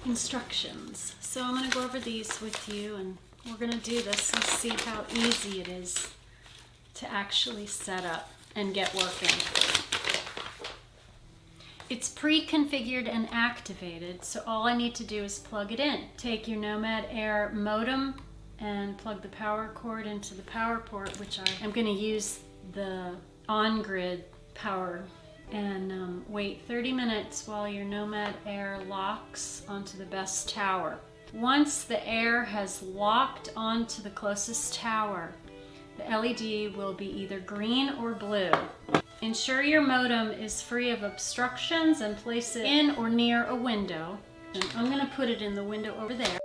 Instructions. So I'm going to go over these with you, and we're going to do this and see how easy it is to actually set up and get working. It's pre-configured and activated, so all I need to do is plug it in. Take your Nomad Air modem and plug the power cord into the power port, which I'm going to use the on-grid power, and wait 30 minutes while your Nomad Air locks onto the best tower. Once the air has locked onto the closest tower, the LED will be either green or blue. Ensure your modem is free of obstructions and place it in or near a window. And I'm going to put it in the window over there.